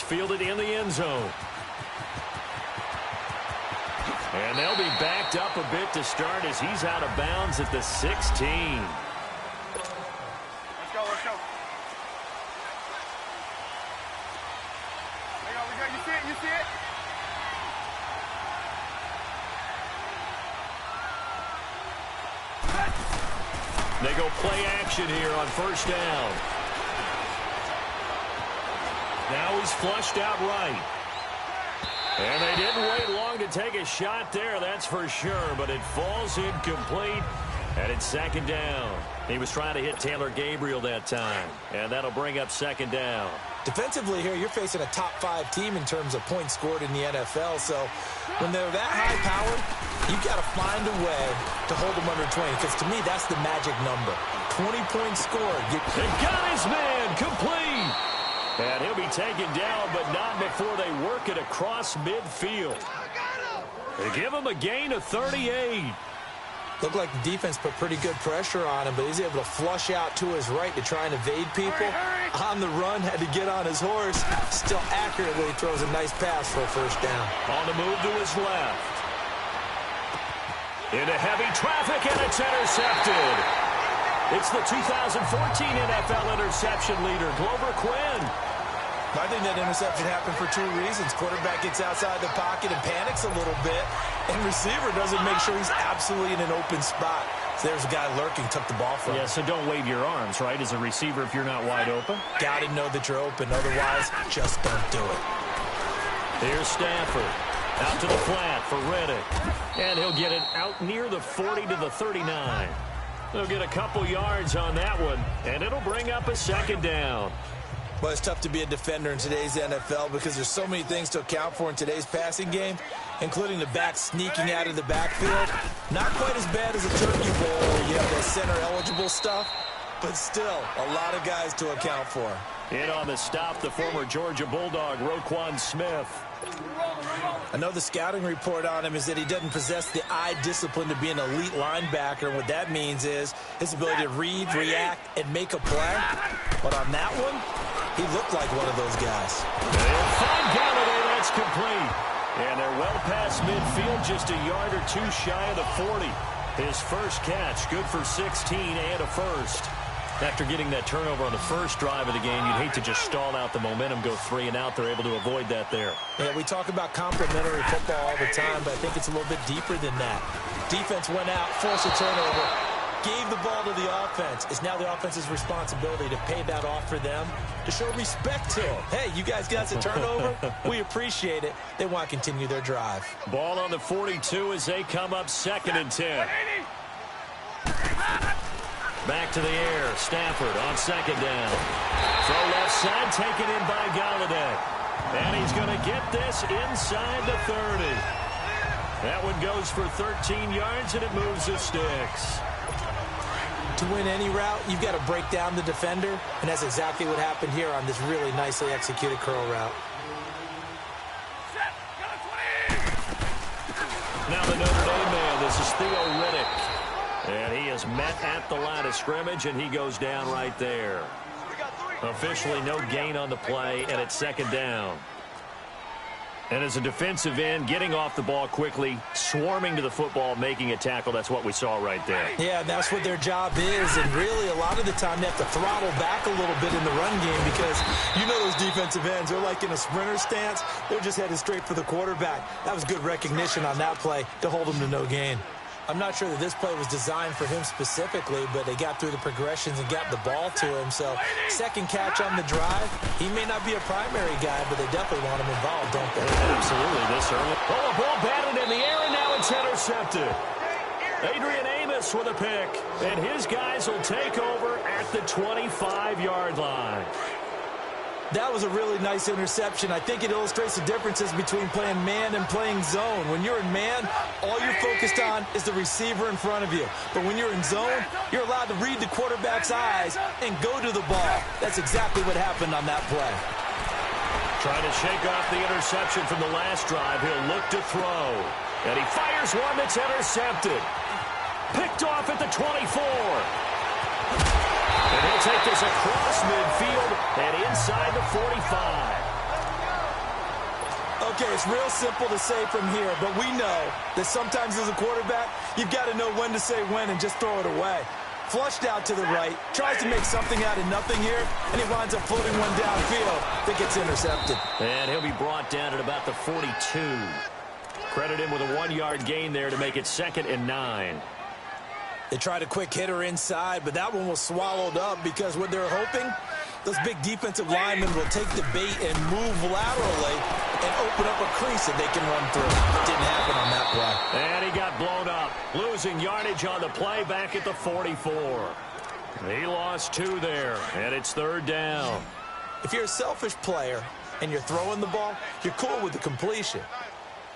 fielded in the end zone. And they'll be backed up a bit to start as he's out of bounds at the 16. Let's go, let's go. There you go, you see it, you see it? They go play action here on first down. Now he's flushed out right. And they didn't wait long to take a shot there, that's for sure. But it falls incomplete, and it's second down. He was trying to hit Taylor Gabriel that time, and that'll bring up second down. Defensively here, you're facing a top-5 team in terms of points scored in the NFL. So when they're that high-powered, you got to find a way to hold them under 20. Because to me, that's the magic number. 20 points scored. They got his man complete. And he'll be taken down, but not before they work it across midfield. They give him a gain of 38. Looked like the defense put pretty good pressure on him, but he's able to flush out to his right to try and evade people. On the run, had to get on his horse. Still accurately throws a nice pass for a first down. On the move to his left. Into heavy traffic, and it's intercepted. It's the 2014 NFL interception leader, Glover Quinn. I think that interception happened for 2 reasons. Quarterback gets outside the pocket and panics a little bit, and receiver doesn't make sure he's absolutely in an open spot. So there's a guy lurking, took the ball from him. Yeah, so don't wave your arms, right, as a receiver if you're not wide open. Got to know that you're open. Otherwise, just don't do it. Here's Stafford. Out to the flat for Reddick. And he'll get it out near the 40 to the 39. They'll get a couple yards on that one, and it'll bring up a second down. Well, it's tough to be a defender in today's NFL because there's so many things to account for in today's passing game, including the back sneaking out of the backfield. Not quite as bad as a turkey bowl where you have that center-eligible stuff, but still a lot of guys to account for. In on the stop, the former Georgia Bulldog, Roquan Smith. I know the scouting report on him is that he doesn't possess the eye discipline to be an elite linebacker. And what that means is his ability to read, react, and make a play. But on that one, he looked like one of those guys. They'll find Galladay. That's complete. And they're well past midfield, just a yard or two shy of the 40. His first catch, good for 16 and a first. After getting that turnover on the first drive of the game, you'd hate to just stall out the momentum, go 3 and out. They're able to avoid that there. Yeah, we talk about complementary football all the time, but I think it's a little bit deeper than that. Defense went out, forced a turnover, gave the ball to the offense. It's now the offense's responsibility to pay that off for them, to show respect to them. Hey, you guys got a turnover? We appreciate it. They want to continue their drive. Ball on the 42 as they come up 2nd and 10. Back to the air. Stafford on 2nd down. Throw left side, taken in by Galladay. And he's going to get this inside the 30. That one goes for 13 yards, and it moves the sticks. To win any route, you've got to break down the defender, and that's exactly what happened here on this really nicely executed curl route. Now the Notre Dame man, this is Theo Riddick. And he is met at the line of scrimmage, and he goes down right there. Officially no gain on the play, and it's 2nd down. And as a defensive end, getting off the ball quickly, swarming to the football, making a tackle, that's what we saw right there. Yeah, that's what their job is, and really a lot of the time they have to throttle back a little bit in the run game because you know those defensive ends, they're like in a sprinter stance. They're just headed straight for the quarterback. That was good recognition on that play to hold him to no gain. I'm not sure that this play was designed for him specifically, but they got through the progressions and got the ball to him. So, second catch on the drive. He may not be a primary guy, but they definitely want him involved, don't they? Absolutely, this early. Oh, a ball batted in the air, and now it's intercepted. Adrian Amos with a pick, and his guys will take over at the 25-yard line. That was a really nice interception. I think it illustrates the differences between playing man and playing zone. When you're in man, all you're focused on is the receiver in front of you. But when you're in zone, you're allowed to read the quarterback's eyes and go to the ball. That's exactly what happened on that play. Trying to shake off the interception from the last drive. He'll look to throw. And he fires one that's intercepted. Picked off at the 24. And he'll take this across midfield and inside the 45. Okay, it's real simple to say from here, but we know that sometimes as a quarterback, you've got to know when to say when and just throw it away. Flushed out to the right, tries to make something out of nothing here, and he winds up floating one downfield that gets intercepted. And he'll be brought down at about the 42. Credit him with a 1-yard gain there to make it 2nd and 9. They tried a quick hitter inside, but that one was swallowed up because what they're hoping, those big defensive linemen will take the bait and move laterally and open up a crease that they can run through. It didn't happen on that play. And he got blown up, losing yardage on the play back at the 44. He lost 2 there, and it's 3rd down. If you're a selfish player and you're throwing the ball, you're cool with the completion.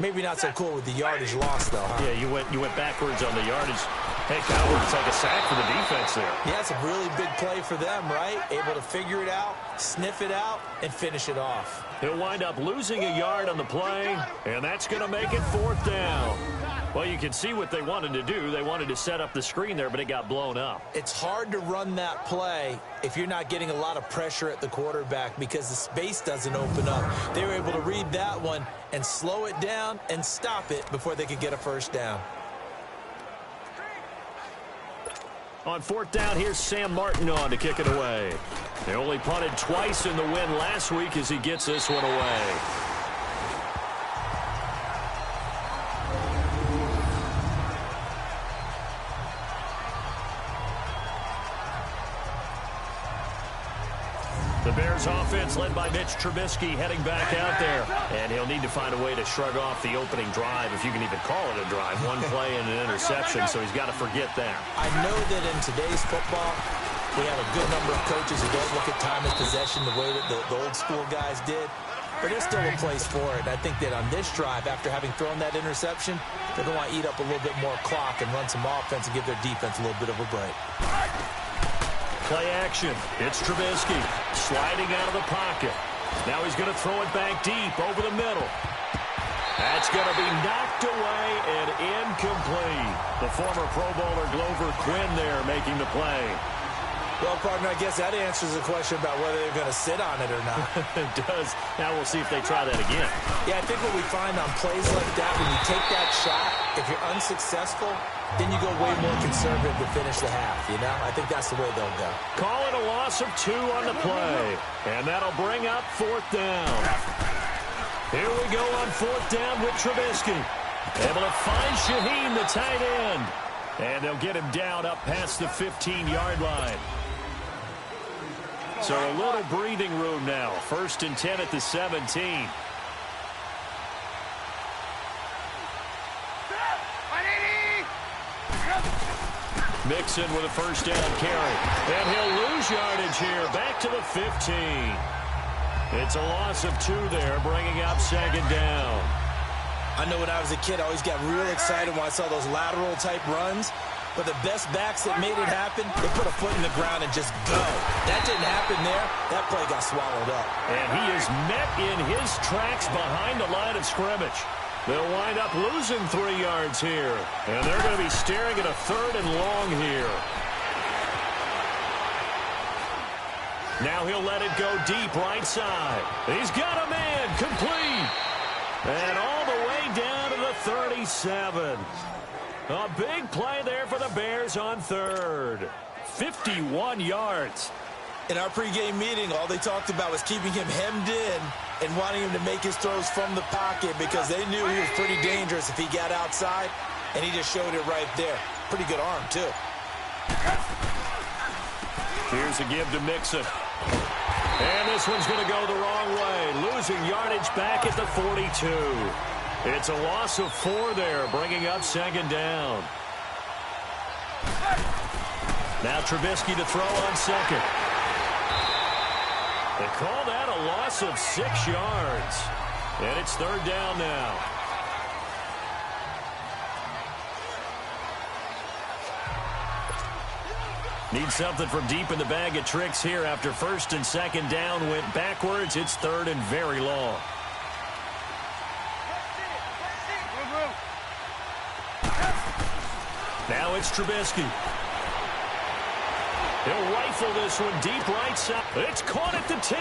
Maybe not so cool with the yardage loss, though, huh? Yeah, you went backwards on the yardage. Hey, Coward, it's like a sack for the defense there. Yeah, it's a really big play for them, right? Able to figure it out, sniff it out, and finish it off. He'll wind up losing a yard on the play, and that's going to make it 4th down. Well, you can see what they wanted to do. They wanted to set up the screen there, but it got blown up. It's hard to run that play if you're not getting a lot of pressure at the quarterback because the space doesn't open up. They were able to read that one and slow it down and stop it before they could get a first down. On 4th down, here's Sam Martin on to kick it away. They only punted twice in the win last week as he gets this one away. The Bears offense led by Mitch Trubisky heading back out there. And he'll need to find a way to shrug off the opening drive, if you can even call it a drive. One play and an interception, so he's got to forget that. I know that in today's football, we have a good number of coaches who don't look at time of possession the way that the old school guys did. But there's still a place for it. I think that on this drive, after having thrown that interception, they're going to want to eat up a little bit more clock and run some offense and give their defense a little bit of a break. Play action. It's Trubisky sliding out of the pocket. Now he's going to throw it back deep over the middle. That's going to be knocked away and incomplete. The former Pro Bowler Glover Quinn there making the play. Well, partner, I guess that answers the question about whether they're going to sit on it or not. It does. Now we'll see if they try that again. Yeah, I think what we find on plays like that, when you take that shot, if you're unsuccessful, then you go way more conservative to finish the half, you know? I think that's the way they'll go. Call it a loss of 2 on the play. And that'll bring up 4th down. Here we go on 4th down with Trubisky. Able to find Shaheen, the tight end. And they'll get him down up past the 15-yard line. So a little breathing room now. 1st and 10 at the 17. Mixon with a first down carry. And he'll lose yardage here. Back to the 15. It's a loss of 2 there, bringing up 2nd down. I know when I was a kid, I always got real excited when I saw those lateral-type runs. But the best backs that made it happen, they put a foot in the ground and just go. That didn't happen there. That play got swallowed up. And he is met in his tracks behind the line of scrimmage. They'll wind up losing 3 yards here. And they're going to be staring at a 3rd and long here. Now he'll let it go deep right side. He's got a man complete. And all the way down to the 37. A big play there for the Bears on 3rd. 51 yards. In our pregame meeting, all they talked about was keeping him hemmed in and wanting him to make his throws from the pocket because they knew he was pretty dangerous if he got outside, and he just showed it right there. Pretty good arm, too. Here's a give to Mixon. And this one's going to go the wrong way, losing yardage back at the 42. It's a loss of 4 there, bringing up 2nd down. Now Trubisky to throw on 2nd. They call that a loss of 6 yards. And it's 3rd down now. Need something from deep in the bag of tricks here after 1st and 2nd down went backwards. It's 3rd and very long. Now it's Trubisky. He'll rifle this one deep right side. It's caught at the 10.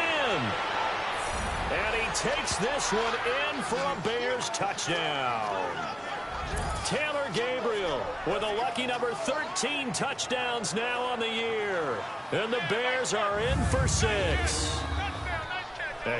And he takes this one in for a Bears touchdown. Taylor Gabriel with a lucky number 13 touchdowns now on the year. And the Bears are in for 6.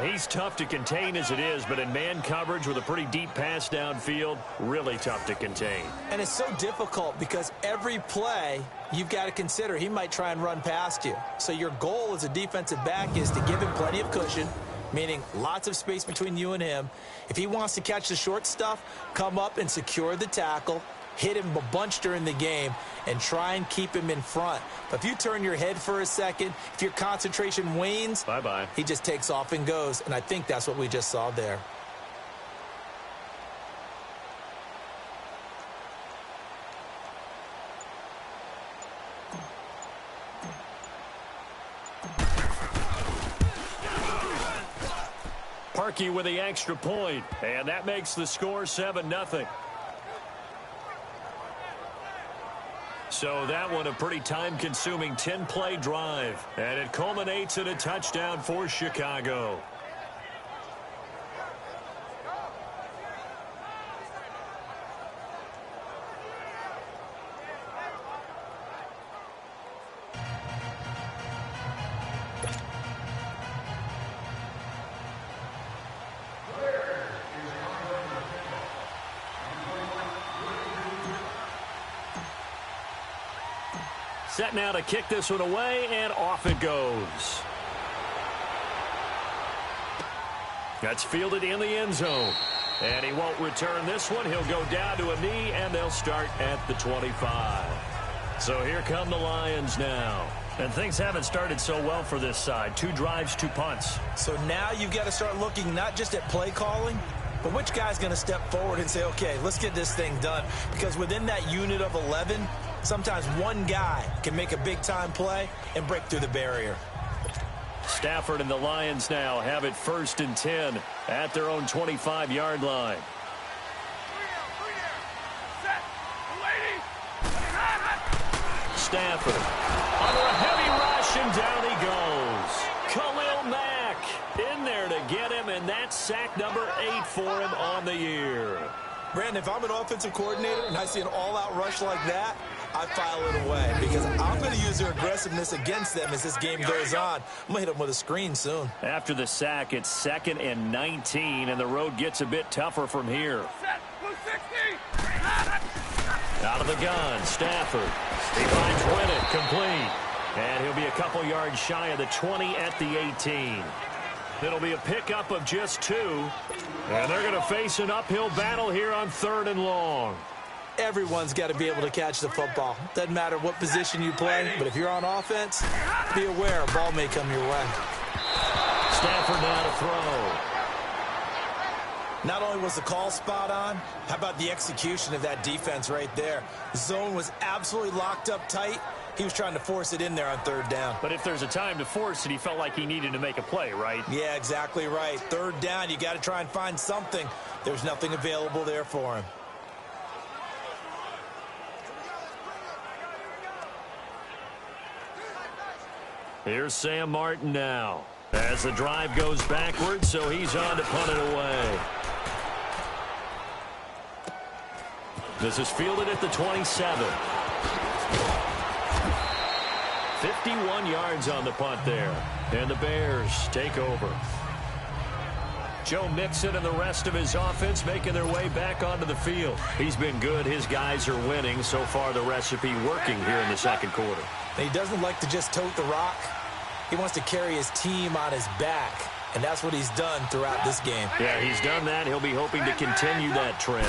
He's tough to contain as it is, but in man coverage with a pretty deep pass downfield, really tough to contain. And it's so difficult because every play you've got to consider he might try and run past you. So your goal as a defensive back is to give him plenty of cushion, meaning lots of space between you and him. If he wants to catch the short stuff, come up and secure the tackle, hit him a bunch during the game, and try and keep him in front. But if you turn your head for a second, if your concentration wanes, bye-bye. He just takes off and goes, and I think that's what we just saw there. Parkey with the extra point, and that makes the score 7-0. So that one a pretty time-consuming 10-play drive, and it culminates in a touchdown for Chicago. Set now to kick this one away, and off it goes. That's fielded in the end zone. And he won't return this one. He'll go down to a knee, and they'll start at the 25. So here come the Lions now. And things haven't started so well for this side. 2 drives, 2 punts. So now you've got to start looking not just at play calling, but which guy's going to step forward and say, okay, let's get this thing done. Because within that unit of 11, sometimes one guy can make a big-time play and break through the barrier. Stafford and the Lions now have it 1st and 10 at their own 25-yard line. Stafford under a heavy rush, and down he goes. Khalil Mack in there to get him, and that's sack number 8 for him on the year. Brandon, if I'm an offensive coordinator and I see an all-out rush like that, I file it away because I'm going to use their aggressiveness against them as this game goes on. I'm going to hit them with a screen soon. After the sack, it's 2nd and 19, and the road gets a bit tougher from here. Out of the gun, Stafford. He finds Winnett, complete. And he'll be a couple yards shy of the 20 at the 18. It'll be a pickup of just 2. And they're going to face an uphill battle here on 3rd and long. Everyone's got to be able to catch the football. Doesn't matter what position you play, but if you're on offense, be aware a ball may come your way. Stafford now to throw. Not only was the call spot on, how about the execution of that defense right there? The zone was absolutely locked up tight. He was trying to force it in there on 3rd down. But if there's a time to force it, he felt like he needed to make a play, right? Yeah, exactly right. 3rd down, you got to try and find something. There's nothing available there for him. Here's Sam Martin now. As the drive goes backwards, so he's on to punt it away. This is fielded at the 27. 51 yards on the punt there. And the Bears take over. Joe Mixon and the rest of his offense making their way back onto the field. He's been good. His guys are winning. So far, the recipe working here in the 2nd quarter. He doesn't like to just tote the rock. He wants to carry his team on his back, and that's what he's done throughout this game. Yeah, he's done that. He'll be hoping to continue that trend.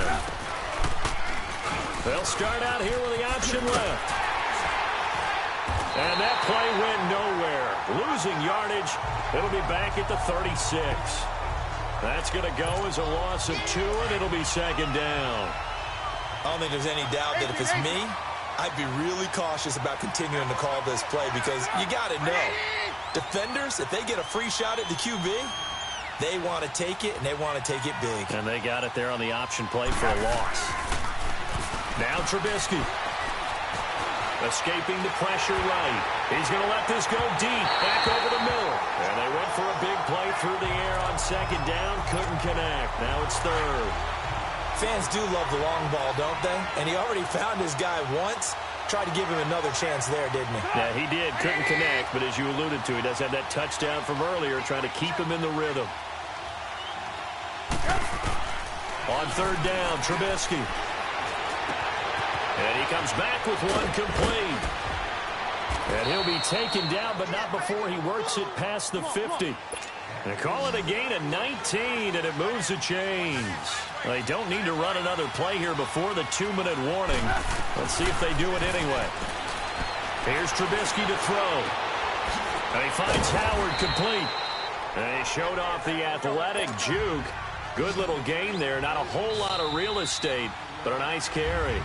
They'll start out here with the option left. And that play went nowhere. Losing yardage. It'll be back at the 36. That's going to go as a loss of 2, and it'll be 2nd down. I don't think there's any doubt that if it's me, I'd be really cautious about continuing to call this play because you got to know, defenders, if they get a free shot at the QB, they want to take it, and they want to take it big. And they got it there on the option play for a loss. Now Trubisky. Escaping the pressure right. He's going to let this go deep. Back over the middle. And they went for a big play through the air on second down. Couldn't connect. Now it's third. Fans do love the long ball, don't they? And he already found his guy once. Tried to give him another chance there, didn't he? Yeah, he did. Couldn't connect, but as you alluded to, he does have that touchdown from earlier, trying to keep him in the rhythm. On third down, Trubisky. And he comes back with one complete. And he'll be taken down, but not before he works it past the 50. They call it a gain of 19, and it moves the chains. They don't need to run another play here before the 2-minute warning. Let's see if they do it anyway. Here's Trubisky to throw. And he finds Howard complete. And he showed off the athletic juke. Good little gain there. Not a whole lot of real estate, but a nice carry.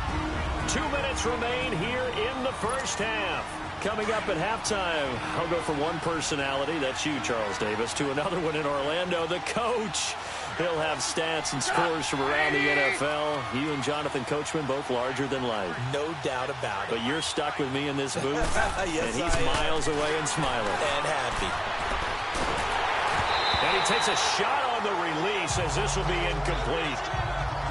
2 minutes remain here in the first half. Coming up at halftime, I'll go from one personality, that's you, Charles Davis, to another one in Orlando, the coach. He'll have stats and scores from around the NFL. You and Jonathan Coachman, both larger than life. No doubt about it. But you're stuck with me in this booth, yes, and he's miles away and smiling. And happy. And he takes a shot on the release as this will be incomplete.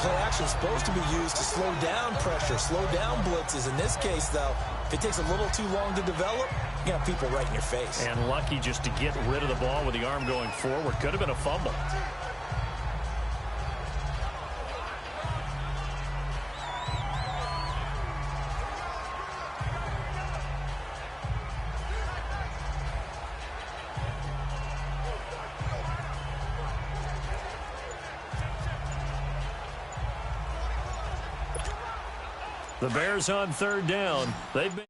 Play action is supposed to be used to slow down pressure, slow down blitzes. In this case, though, if it takes a little too long to develop, you got people right in your face. And lucky just to get rid of the ball with the arm going forward. Could have been a fumble. The Bears on third down. They've been